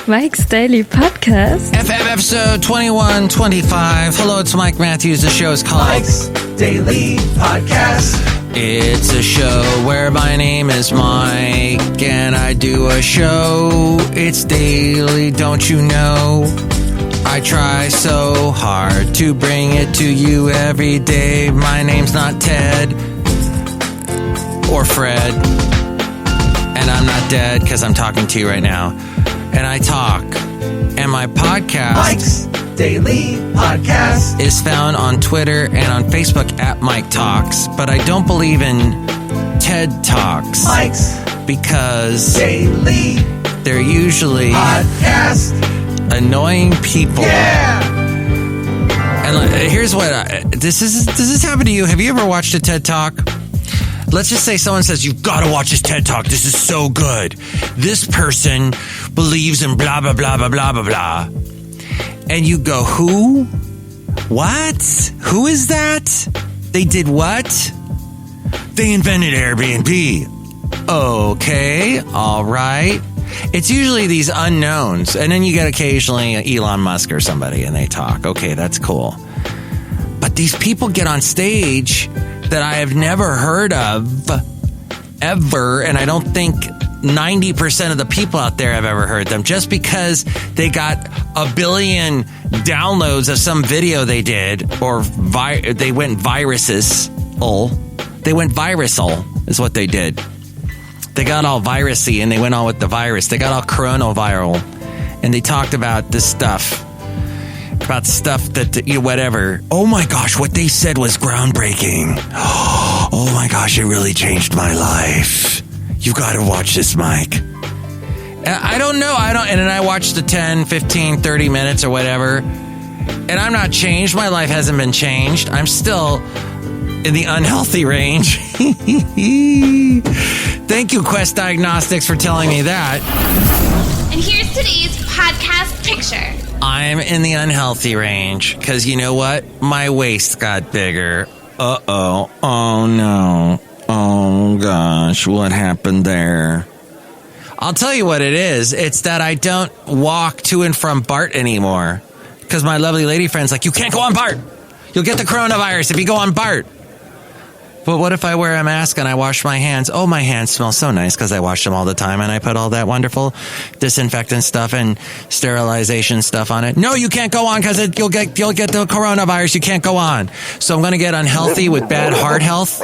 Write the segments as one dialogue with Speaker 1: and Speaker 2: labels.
Speaker 1: Mike's Daily Podcast.
Speaker 2: FM episode 2125. Hello, it's Mike Matthews. The show is called
Speaker 3: Mike's Daily Podcast.
Speaker 2: It's a show where my name is Mike and I do a show. It's daily, don't you know? I try so hard to bring it to you every day. My name's not Ted or Fred, and I'm not dead because I'm talking to you right now. And I talk. And my podcast,
Speaker 3: Mike's Daily Podcast,
Speaker 2: is found on Twitter and on Facebook at Mike Talks. But I don't believe in TED Talks.
Speaker 3: Mike's
Speaker 2: because
Speaker 3: Daily
Speaker 2: they're usually
Speaker 3: Podcast.
Speaker 2: Annoying people.
Speaker 3: Yeah.
Speaker 2: And here's what does this happen to you? Have you ever watched a TED Talk? Let's just say someone says, you've got to watch this TED Talk. This is so good. This person believes in blah, blah, blah, blah, blah, blah, blah. And you go, who? What? Who is that? They did what? They invented Airbnb. Okay. All right. It's usually these unknowns. And then you get occasionally Elon Musk or somebody and they talk. Okay, that's cool. But these people get on stage that I have never heard of ever, and I don't think 90% of the people out there have ever heard them, just because they got a billion downloads of some video they did, or they went virusal. They went virusal is what they did. They got all virusy and they went on with the virus. They got all coronaviral and they talked about this stuff. About stuff that, whatever. Oh my gosh, what they said was groundbreaking. Oh my gosh, it really changed my life. You got to watch this, Mike. I don't know. And then I watched the 10, 15, 30 minutes or whatever. And I'm not changed. My life hasn't been changed. I'm still in the unhealthy range. Thank you, Quest Diagnostics, for telling me that.
Speaker 4: And here's today's podcast picture.
Speaker 2: I'm in the unhealthy range because you know what? My waist got bigger. Uh-oh. Oh, no. Oh, gosh. What happened there? I'll tell you what it is. It's that I don't walk to and from BART anymore because my lovely lady friend's like, you can't go on BART. You'll get the coronavirus if you go on BART. But what if I wear a mask and I wash my hands? Oh, my hands smell so nice because I wash them all the time and I put all that wonderful disinfectant stuff and sterilization stuff on it. No, you can't go on because you'll get the coronavirus. You can't go on. So I'm going to get unhealthy with bad heart health.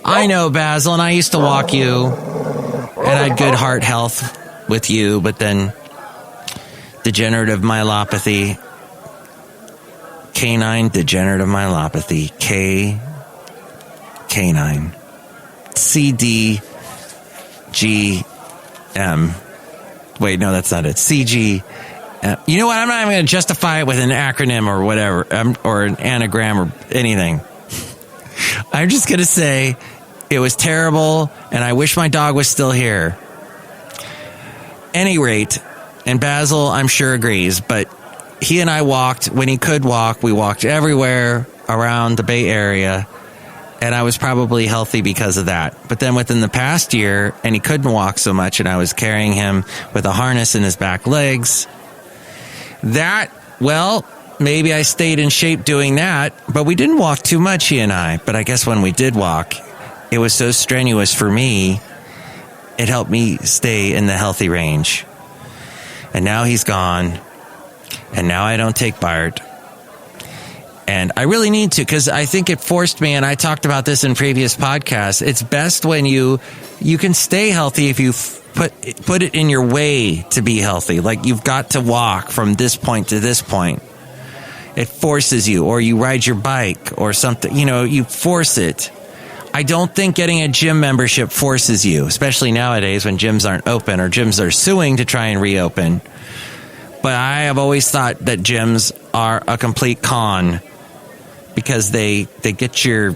Speaker 2: I know, Basil, and I used to walk you and I had good heart health with you, but then degenerative myelopathy, canine degenerative myelopathy, K9. CDGM. Wait, no, that's not it. CG. You know what? I'm not even going to justify it with an acronym or whatever, or an anagram or anything. I'm just going to say it was terrible, and I wish my dog was still here. Any rate, and Basil, I'm sure, agrees, but he and I walked, when he could walk, we walked everywhere around the Bay Area. And I was probably healthy because of that. But then within the past year, and he couldn't walk so much, and I was carrying him with a harness in his back legs. Maybe I stayed in shape doing that, but we didn't walk too much, he and I. But I guess when we did walk, it was so strenuous for me, it helped me stay in the healthy range. And now he's gone, and now I don't take BART. And I really need to, because I think it forced me, and I talked about this in previous podcasts, it's best when you can stay healthy if you put it in your way to be healthy. Like, you've got to walk from this point to this point. It forces you, or you ride your bike or something. You force it. I don't think getting a gym membership forces you, especially nowadays when gyms aren't open or gyms are suing to try and reopen. But I have always thought that gyms are a complete con. Because they get your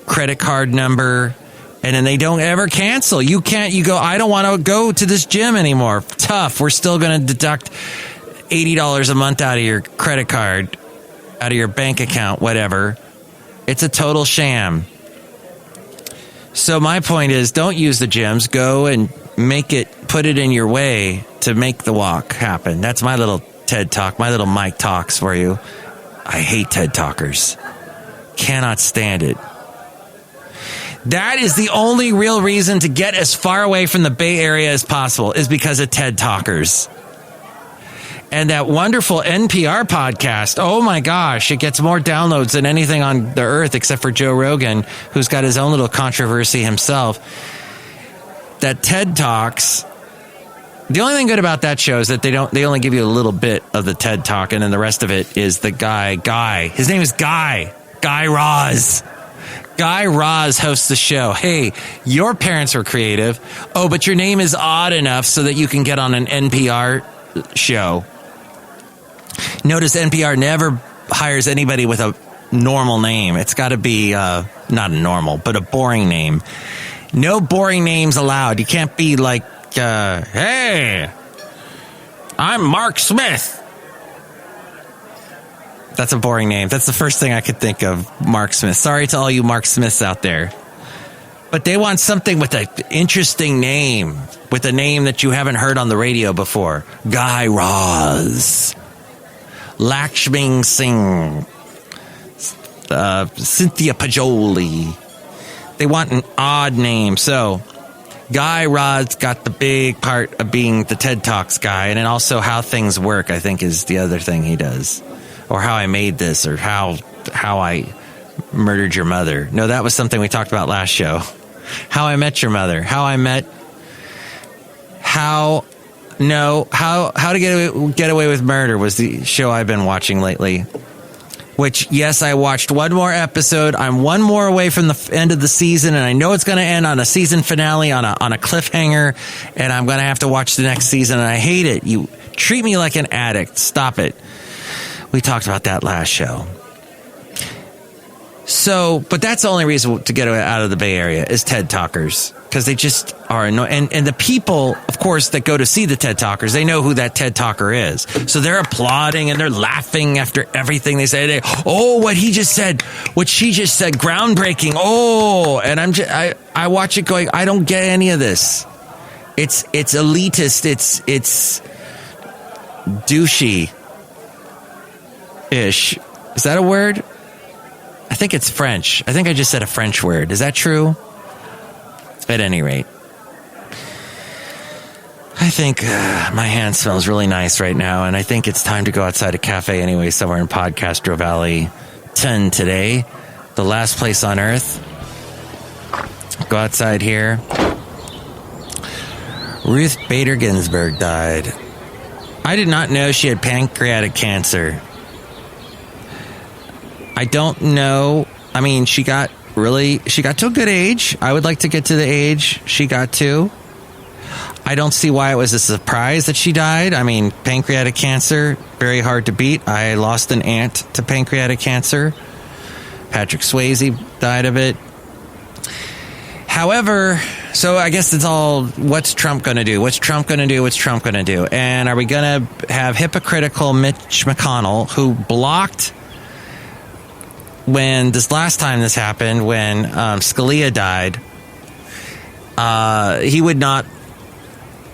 Speaker 2: credit card number and then they don't ever cancel. You go, I don't want to go to this gym anymore. Tough. We're still going to deduct $80 a month out of your credit card, out of your bank account, whatever. It's a total sham. So my point is, don't use the gyms. Go and make it put it in your way to make the walk happen. That's my little TED Talk, my little Mike Talks for you. I hate TED Talkers. Cannot stand it. That is the only real reason to get as far away from the Bay Area as possible, is because of TED Talkers. And that wonderful NPR podcast, oh my gosh, it gets more downloads than anything on the earth except for Joe Rogan, who's got his own little controversy himself. That TED Talks, the only thing good about that show is that they only give you a little bit of the TED Talk, and then the rest of it is the Guy. His name is Guy Raz. Guy Raz hosts the show. Hey, your parents were creative. Oh, but your name is odd enough so that you can get on an NPR show. Notice NPR never hires anybody with a normal name. It's got to be not a normal, but a boring name. No boring names allowed. You can't be like, hey, I'm Mark Smith. That's a boring name. That's the first thing I could think of, Mark Smith. Sorry to all you Mark Smiths out there. But they want something with an interesting name, with a name that you haven't heard on the radio before. Guy Raz, Lakshmi Singh, Cynthia Pajoli. They want an odd name. So Guy Raz got the big part of being the TED Talks guy, and then also How Things Work, I think, is the other thing he does. Or How I Made This, or How I Murdered Your Mother. No, that was something we talked about last show. How I Met Your Mother. How to Get Away with Murder was the show I've been watching lately. Which, yes, I watched one more episode. I'm one more away from the end of the season, and I know it's going to end on a season finale, on a cliffhanger, and I'm going to have to watch the next season, and I hate it. You treat me like an addict. Stop it. We talked about that last show. So, but that's the only reason to get out of the Bay Area is TED Talkers, because they just are annoying. And the people, of course, that go to see the TED Talkers, they know who that TED Talker is. So they're applauding and they're laughing after everything they say. What he just said, what she just said, groundbreaking. Oh, and I watch it going, I don't get any of this. It's elitist. It's douchey-ish. Is that a word? I think it's French. I think I just said a French word. Is that true? At any rate, I think my hand smells really nice right now, and I think it's time to go outside a cafe anyway, somewhere in Podcastro Valley 10 today, the last place on earth. Go outside here. Ruth Bader Ginsburg died. I did not know she had pancreatic cancer. I don't know. I mean, she got to a good age. I would like to get to the age she got to. I don't see why it was a surprise that she died. I mean, pancreatic cancer, very hard to beat. I lost an aunt to pancreatic cancer. Patrick Swayze died of it. However, so I guess it's all, what's Trump going to do? What's Trump going to do? What's Trump going to do? And are we going to have hypocritical Mitch McConnell, who blocked when this last time this happened, when Scalia died,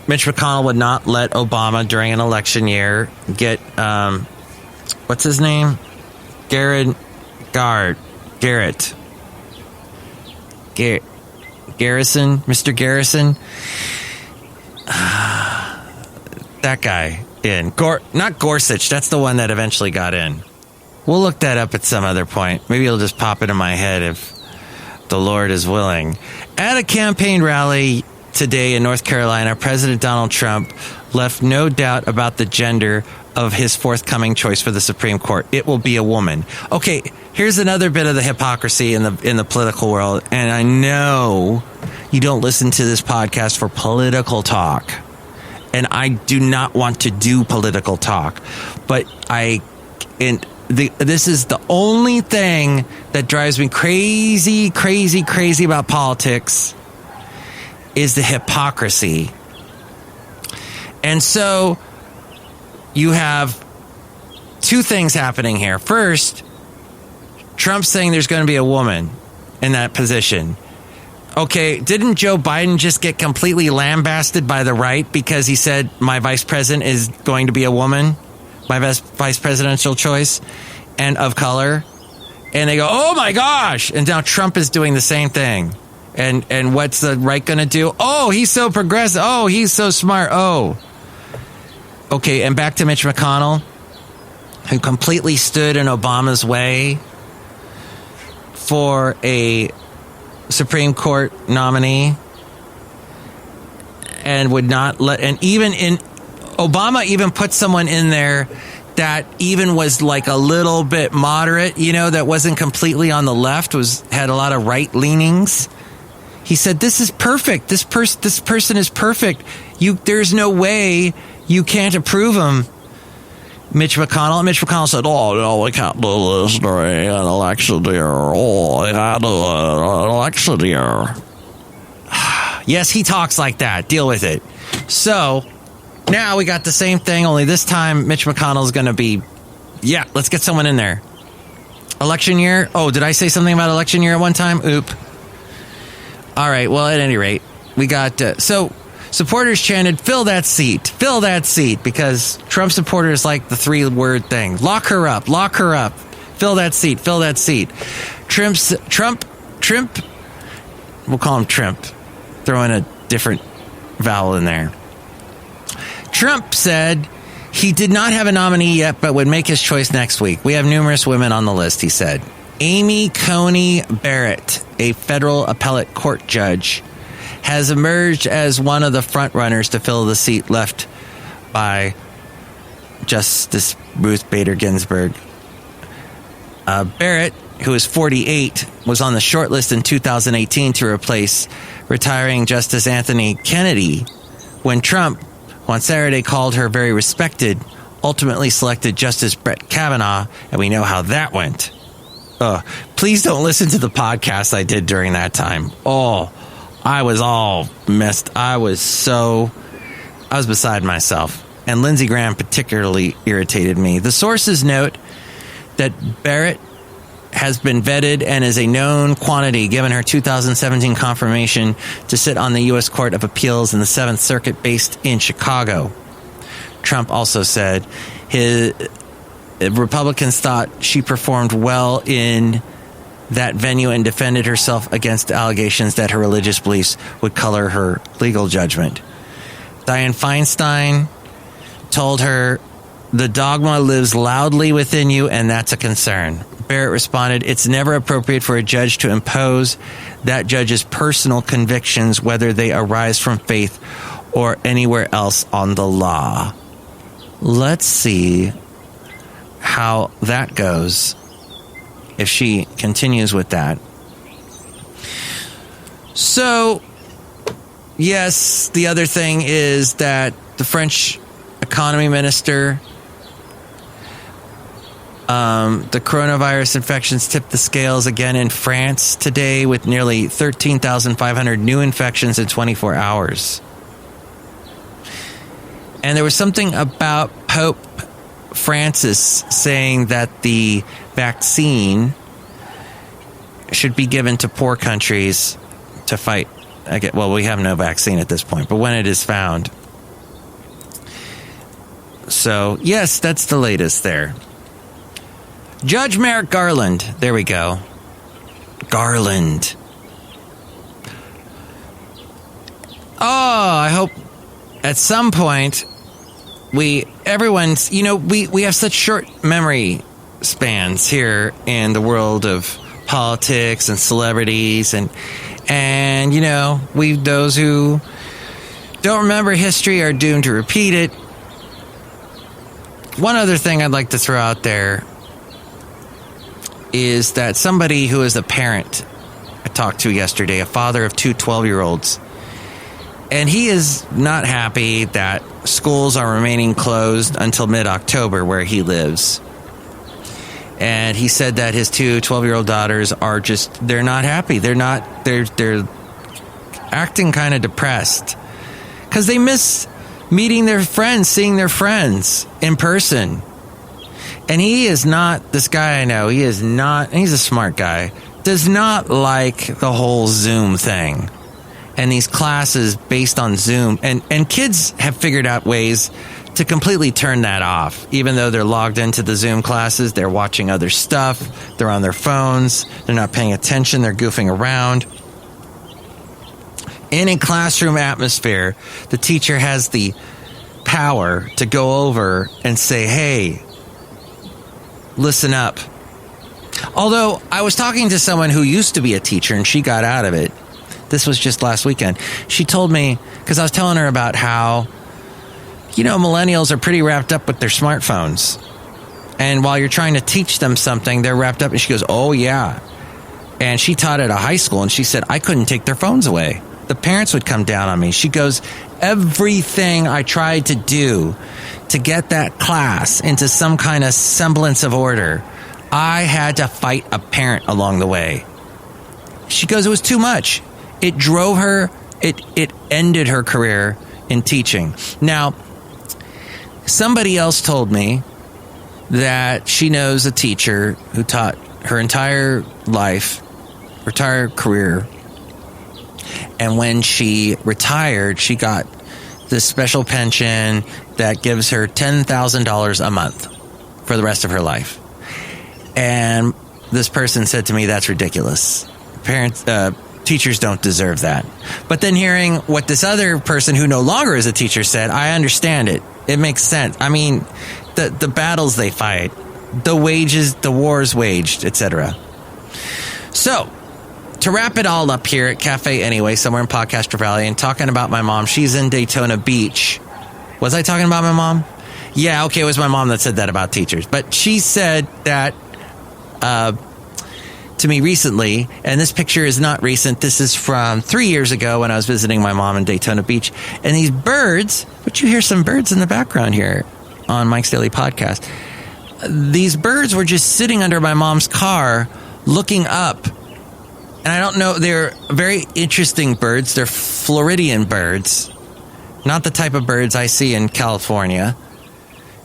Speaker 2: Mitch McConnell would not let Obama during an election year get, what's his name? Garrison. Mr. Garrison. That guy in. Not Gorsuch, that's the one that eventually got in. We'll look that up at some other point. Maybe it'll just pop into my head if the Lord is willing. At a campaign rally today in North Carolina, President Donald Trump left no doubt about the gender of his forthcoming choice for the Supreme Court. It will be a woman. Okay, here's another bit of the hypocrisy in the political world. And I know you don't listen to this podcast for political talk. And I do not want to do political talk. But this is the only thing that drives me crazy about politics, is the hypocrisy. And so you have two things happening here. First, Trump's saying there's going to be a woman in that position. Okay, didn't Joe Biden just get completely lambasted by the right because he said my vice president is going to be a woman, my vice presidential choice, and of color? And they go, oh my gosh! And now Trump is doing the same thing. And what's the right going to do? Oh, he's so progressive. Oh, he's so smart. Oh. Okay, and back to Mitch McConnell, who completely stood in Obama's way for a Supreme Court nominee and would not let, and even in Obama even put someone in there that even was like a little bit moderate, you know, that wasn't completely on the left, had a lot of right leanings. He said, this is perfect. This person is perfect. There's no way you can't approve him. Mitch McConnell said, oh, no, we can't do this during an election year. Oh, we can't do an election year. Yes, he talks like that. Deal with it. So, now we got the same thing, only this time Mitch McConnell's going to be, yeah, let's get someone in there. Election year? Oh, did I say something about election year at one time? Oop. All right, well, at any rate, we got, so supporters chanted, fill that seat, because Trump supporters like the 3-word thing. Lock her up, fill that seat. Trump, we'll call him Trump, throw in a different vowel in there. Trump said he did not have a nominee yet, but would make his choice next week. We have numerous women on the list, he said. Amy Coney Barrett, a federal appellate court judge, has emerged as one of the frontrunners to fill the seat left by Justice Ruth Bader Ginsburg. Barrett, who is 48, was on the short list in 2018 to replace retiring Justice Anthony Kennedy when Trump, who on Saturday called her very respected, ultimately selected Justice Brett Kavanaugh, and we know how that went. Please don't listen to the podcast I did during that time. Oh, I was all messed. I was beside myself. And Lindsey Graham particularly irritated me. The sources note that Barrett has been vetted and is a known quantity given her 2017 confirmation to sit on the U.S. Court of Appeals in the 7th Circuit based in Chicago. Trump also said his Republicans thought she performed well in that venue and defended herself against allegations that her religious beliefs would color her legal judgment. Dianne Feinstein told her, the dogma lives loudly within you, and that's a concern. Barrett responded, it's never appropriate for a judge to impose that judge's personal convictions, whether they arise from faith or anywhere else on the law. Let's see how that goes if she continues with that. So, yes, the other thing is that the French economy minister, the coronavirus infections tipped the scales again in France today with nearly 13,500 new infections in 24 hours. And there was something about Pope Francis saying that the vaccine should be given to poor countries to fight. Well, we have no vaccine at this point, but when it is found. So, yes, that's the latest there. Judge Merrick Garland. There we go. Garland. Oh, I hope at some point we have such short memory spans here in the world of politics and celebrities and those who don't remember history are doomed to repeat it. One other thing I'd like to throw out there is that somebody who is a parent I talked to yesterday, a father of two 12-year-olds, and he is not happy that schools are remaining closed until mid-October where he lives. And he said that his two 12-year-old daughters are they're not happy. They're acting kind of depressed because they miss meeting their friends, seeing their friends in person. And he is not, this guy I know, he is not, and he's a smart guy, does not like the whole Zoom thing and these classes based on Zoom. And kids have figured out ways to completely turn that off. Even though they're logged into the Zoom classes, they're watching other stuff. They're on their phones. They're not paying attention. They're goofing around. In a classroom atmosphere, the teacher has the power to go over and say, hey, listen up. Although I was talking to someone who used to be a teacher and she got out of it. This was just last weekend. She told me, because I was telling her about how, millennials are pretty wrapped up with their smartphones. And while you're trying to teach them something, they're wrapped up. And she goes, oh, yeah. And she taught at a high school, and she said, I couldn't take their phones away. The parents would come down on me. She goes, everything I tried to do to get that class into some kind of semblance of order, I had to fight a parent along the way. She goes, it was too much. It drove her, it ended her career in teaching. Now, somebody else told me that she knows a teacher who taught her entire life, her entire career. And when she retired, she got this special pension that gives her $10,000 a month for the rest of her life. And this person said to me, that's ridiculous. Teachers don't deserve that. But then hearing what this other person who no longer is a teacher said, I understand it. It makes sense. I mean, the battles they fight, the wages, the wars waged, etc. So, to wrap it all up here at Cafe Anyway, somewhere in Podcaster Valley, and talking about my mom, she's in Daytona Beach. Was I talking about my mom? Yeah, okay, it was my mom that said that about teachers. But she said that to me recently, and this picture is not recent. This is from 3 years ago when I was visiting my mom in Daytona Beach. And these birds, but you hear some birds in the background here on Mike's Daily Podcast. These birds were just sitting under my mom's car looking up. And I don't know, they're very interesting birds. They're Floridian birds, not the type of birds I see in California.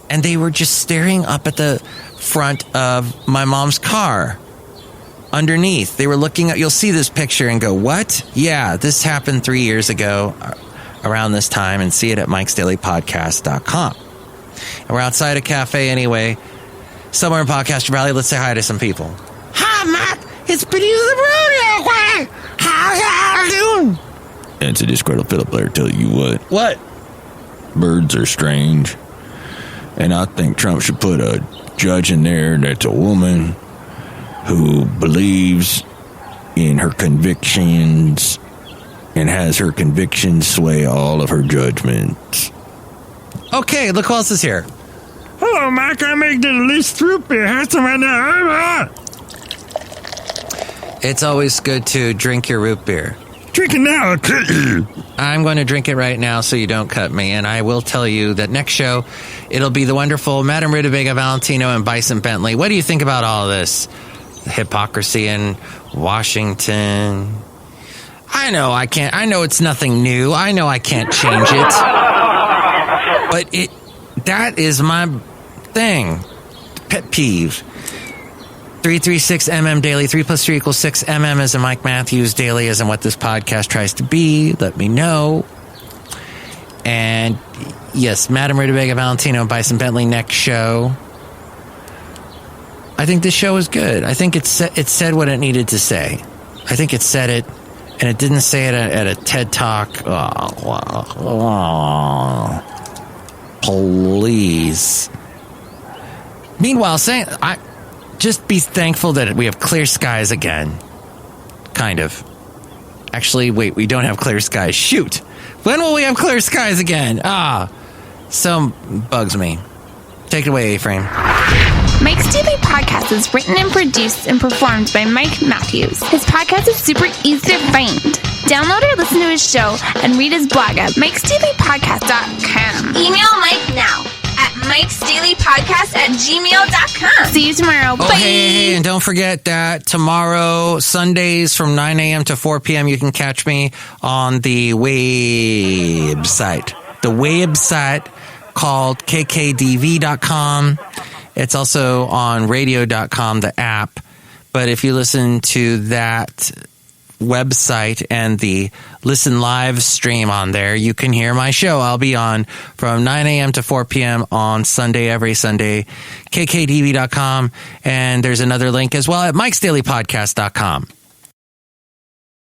Speaker 2: And they were just staring up at the front of my mom's car. Underneath, they were looking at, you'll see this picture and go, what? Yeah, this happened 3 years ago around this time, and see it at MikesDailyPodcast.com. And we're outside a cafe anyway, somewhere in Podcaster Valley. Let's say hi to some people. Hi, Mike. It's Benita the Brewmaster. How y'all doing?
Speaker 5: It's a disgruntled fiddle player, tell you what.
Speaker 2: What?
Speaker 5: Birds are strange. And I think Trump should put a judge in there that's a woman who believes in her convictions and has her convictions sway all of her judgments.
Speaker 2: Okay, look who else is here.
Speaker 6: Hello, Mike. I make the least root beer. Have some right now.
Speaker 2: It's always good to drink your root beer.
Speaker 6: Drink it now.
Speaker 2: I'm going to drink it right now so you don't cut me. And I will tell you that next show, it'll be the wonderful Madame Rootabega, Valentino, and Bison Bentley. What do you think about all this? The hypocrisy in Washington. I know I can't. I know it's nothing new. I know I can't change it. But that is my thing. Pet peeve. 336 Daily. 3 plus 3 equals 6. As in Mike Matthews. Daily as in what this podcast tries to be. Let me know. And yes, Madame Rootabega, Valentino, and Bison Bentley next show. I think this show is good. I think it said what it needed to say. I think it said it, and it didn't say it at a TED Talk. Please. Meanwhile, just be thankful that we have clear skies again. Kind of. Actually, wait, we don't have clear skies. Shoot. When will we have clear skies again? So bugs me. Take it away, A-Frame.
Speaker 4: Mike's Daily Podcast is written and produced and performed by Mike Matthews. His podcast is super easy to find. Download or listen to his show and read his blog at MikesDailyPodcast.com. Email Mike now at MikesDailyPodcast@gmail.com. See you tomorrow. Bye.
Speaker 2: Hey, and don't forget that tomorrow, Sundays from 9 a.m. to 4 p.m., you can catch me on the website. The website called kkdv.com. It's also on radio.com, the app. But if you listen to that website and the listen live stream on there, you can hear my show. I'll be on from 9 a.m. to 4 p.m. on Sunday, every Sunday, kkdv.com. And there's another link as well at MikesDailyPodcast.com.